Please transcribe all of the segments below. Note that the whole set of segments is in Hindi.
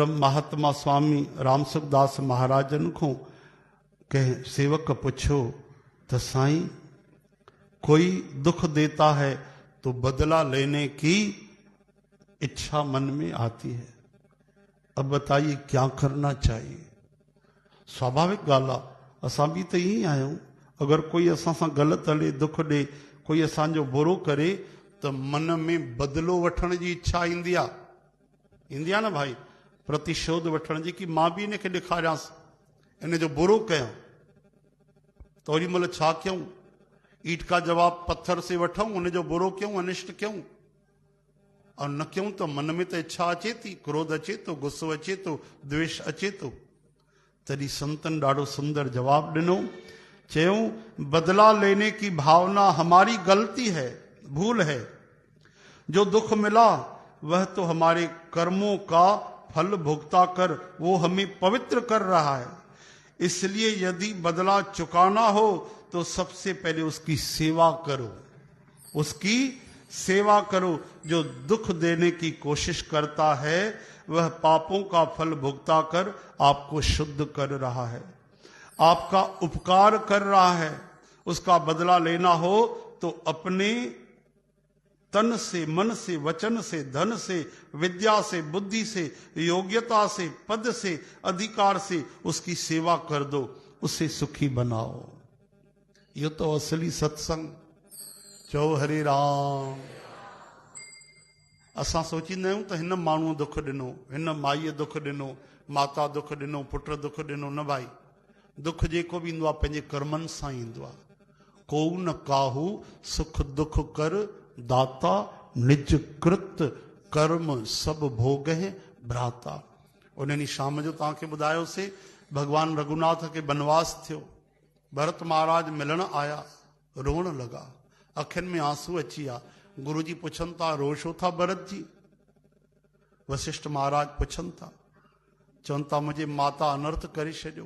महात्मा स्वामी राम सुखदास महाराजन को कह सेवक पूछो तो साईं कोई दुख देता है तो बदला लेने की इच्छा मन में आती है। अब बताइए क्या करना चाहिए। स्वाभाविक गाल आहे, असां भी तो यही आहियूं। अगर कोई असां सां गलत हले, दुख दे, कोई असांजो बुरो करे तो मन में बदलो वठण जी इच्छा ईंदी आहे न भाई, प्रतिशोध वठण जी, कि मां भी इनखे ॾेखारियांसि, इन जो बुरो कयां। तो ओॾी महिल छा कयूं? ईट का जवाब पत्थर से वठूं, उनजो बुरो क्यों, अनिष्ट क्यों? और न क्यों तो मन में तो इच्छा अचे थी, क्रोध अचे तो, गुस्सो अचे तो, द्वेष अचे तो। तॾहिं संतन ॾाढो सुंदर जवाब ॾिनो, चयूं बदला लेने की भावना हमारी गलती है, भूल है। जो दुख मिला वह तो हमारे कर्मों का फल भुगता कर वो हमें पवित्र कर रहा है। इसलिए यदि बदला चुकाना हो तो सबसे पहले उसकी सेवा करो, उसकी सेवा करो। जो दुख देने की कोशिश करता है वह पापों का फल भुगता कर आपको शुद्ध कर रहा है, आपका उपकार कर रहा है। उसका बदला लेना हो तो अपने तन से, मन से, वचन से, धन से, विद्या से, बुद्धि से, योग्यता से, पद से, अधिकार से उसकी सेवा कर दो, उसे सुखी बनाओ। ये तो असली सत्संग। चो हरे राम। असां सोचींदा आहियूं त हिन माण्हूअ दुख ॾिनो, हिन माईअ दुख ॾिनो, माता दुख ॾिनो, पुट दुख ॾिनो। न भाई, दुख जेको बि ईंदो आहे पंहिंजे कर्मनि सां ईंदो आहे। को न काहू सुख दुख कर दाता, निज कृत कर्म सब भोग है भ्राता। उन ॾींहुं शाम जो तव्हांखे ॿुधायोसीं, भगवान रघुनाथ खे बनवास थियो, भरत महाराज मिलण आया, रोअण लॻा, अखियुनि में आंसू अची विया। गुरु जी पुछनि था रो छो था भरत जी? वशिष्ठ महाराज पुछनि था, चवनि था मुंहिंजे माता अनर्थ करे छॾियो,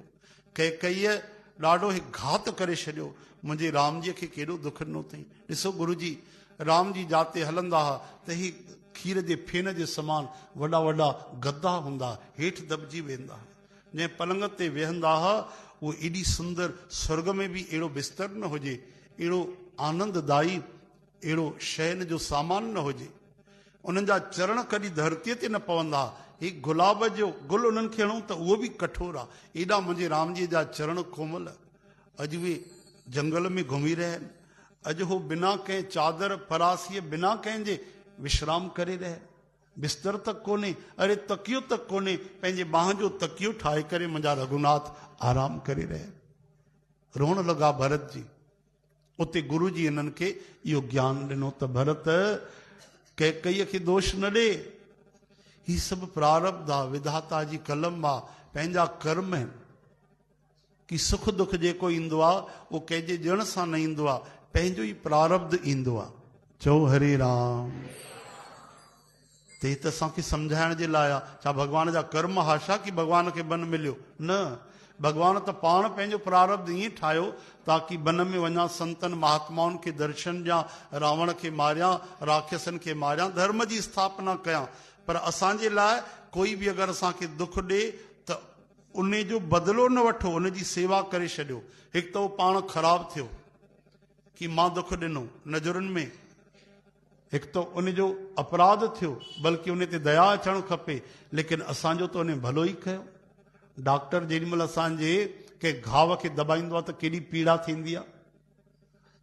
कैकईअ ॾाढो घात करे छॾियो, मुंहिंजे राम जीअ खे केॾो दुख ॾिनो अथई। ॾिसो गुरु जी, राम जी जाते हलंदा हुआ त ही खीर जे फेन जे समान वॾा वॾा गद्दा हूंदा, हेठि दॿिजी वेंदा। जंहिं पलंग ते वेहंदा हुआ उहो एॾी सुंदर, स्वर्ग में बि अहिड़ो बिस्तर न हुजे, अहिड़ो आनंददाई, अहिड़ो शयन जो सामान न हुजे। उन्हनि जा चरण कॾहिं धरतीअ ते न पवंदा। ही गुलाब जो गुल उन्हनि खे हणूं त उहो बि कठोर आहे, एॾा मुंहिंजे राम जी जा चरण कोमल। अॼु उहे जंगल में घुमी रहिया आहिनि। अॼु हो बिना कंहिं चादर फरासीअ, बिना कंहिंजे विश्राम करे रहिया। बिस्तर तक कोन्हे, अरे तकियो तक कोन्हे, पंहिंजे बाह जो तकियो ठाहे करे मुंहिंजा रघुनाथ आराम करे रहिया। रोअण लॻा भरत जी। उते गुरु जी हिननि खे इहो ज्ञान ॾिनो त भरत कैकईअ खे दोष न ॾे, ही सभु प्रारब्ध आहे, विधाता जी कलम आहे, पंहिंजा कर्म आहिनि। कि सुख दुख जेको ईंदो आहे उहो कंहिंजे ॼण सां न ईंदो आहे, पंहिंजो ई प्रारब्ध ईंदो आहे। चओ हरे राम। ते त असांखे सम्झाइण जे लाइ आहे। छा भॻवान जा कर्म हाशा कि भॻवान खे बन मिलियो? न, भॻवान त पाण पंहिंजो प्रारब्ध ईअं ठाहियो ताकि बन में वञा, संतनि महात्माउनि खे दर्शन ॾियां, रावण खे मारियां, राक्षसनि खे मारियां, धर्म जी स्थापना कयां। पर असांजे लाइ कोई बि अगरि असांखे दुख ॾे त उन जो बदिलो न वठो, उन जी सेवा करे छॾियो। हिकु त उहो पाण ख़राबु थियो कि मां दुख ॾिनो नज़रुनि में, हिकु त उन जो अपराध थियो, बल्कि उन ते दया अचणु खपे, लेकिन असांजो त उन भलो ई कयो। डॉक्टर जेॾी महिल असांजे कंहिं घाव खे दॿाईंदो आहे त केॾी पीड़ा थींदी आहे,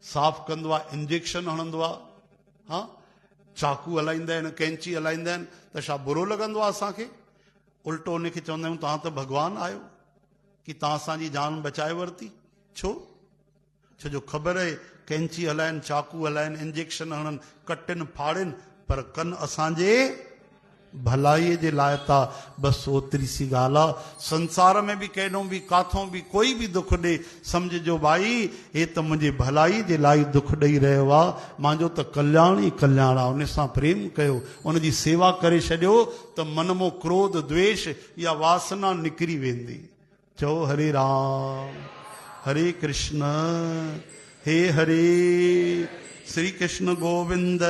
साफ़ कंदो आहे, इंजेक्शन हणंदो आहे, हा, चाकू हलाईंदा आहिनि, कैंची हलाईंदा आहिनि, त छा बुरो लॻंदो आहे असांखे? उल्टो उनखे चवंदा आहियूं तव्हां त भॻवानु आहियो कि तव्हां असांजी जान बचाए वरिती। छो? छो जो ख़बर आहे कैंची हलाइनि, चाकू हलाइनि, इंजेक्शन हणनि, कटनि फाड़नि, पर कनि असांजे भलाईअ जे लाइ था। बसि ओतिरी सी ॻाल्हि आहे। संसार में बि केॾो बि काथों बि कोई बि दुख ॾे, सम्झिजो भाई हे त मुंहिंजे भलाई जे लाइ दुख ॾेई रहियो आहे, मुंहिंजो त कल्याण ई कल्याण आहे। उन सां प्रेम कयो, उन जी सेवा करे छॾियो त मन मों क्रोध द्वेष या वासना निकिरी वेंदी। चओ हरे राम। हरे कृष्ण, हे हरे, श्री कृष्ण गोविंद।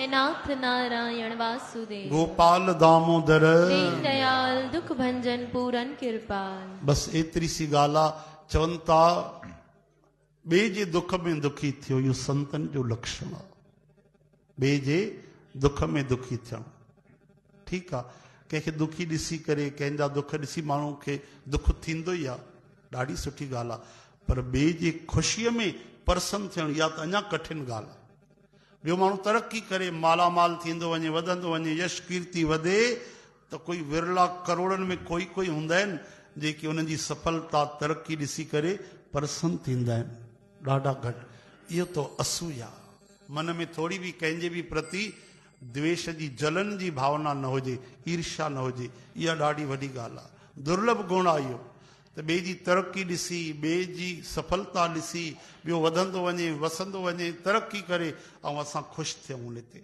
नाथ नारायण वासुदेव। गोपाल दामोदर दीन दयाल दुख भंजन पूरन कृपाल। बस एतरी सी ॻाल्हि आहे। चवनि था ॿिए जे दुख में दुखी थियो, इहो संतन जो लक्षण आहे। ॿिए जे दुख में दुखी थियणु ठीकु आहे। कंहिंखे दुखी ॾिसी करे, कंहिंजा दुख ॾिसी माण्हू खे दुख थींदो ई आहे, ॾाढी सुठी ॻाल्हि आहे। पर ॿिए जी ख़ुशीअ में परसन थियणु इहा त अञा कठिन ॻाल्हि आहे। ॿियो माण्हू तरक़ी करे, मालामाल थींदो वञे, वधंदो वञे, यश कीर्ति वधे, त कोई विरला करोड़नि में कोई हूंदा आहिनि जेके उन्हनि जी सफलता तरक़ी ॾिसी करे परसन थींदा आहिनि, ॾाढा घटि। इहो त असूया, मन में थोरी बि कंहिंजे बि प्रति द्वेष जी जलन जी भावना न हुजे, ईर्ष्या न हुजे, इहा ॾाढी वॾी ॻाल्हि आहे। दुर्लभ गुण आहे इहो, त ॿिए जी तरक़ी ॾिसी, ॿिए जी सफलता ॾिसी, ॿियो वधंदो वञे, वसंदो वञे, तरक़ी करे, ऐं असां ख़ुशि थियूं उन ते,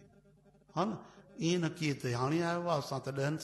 हा न। ईअं न कीअं त हाणे आयो आहे, असां त 10 साल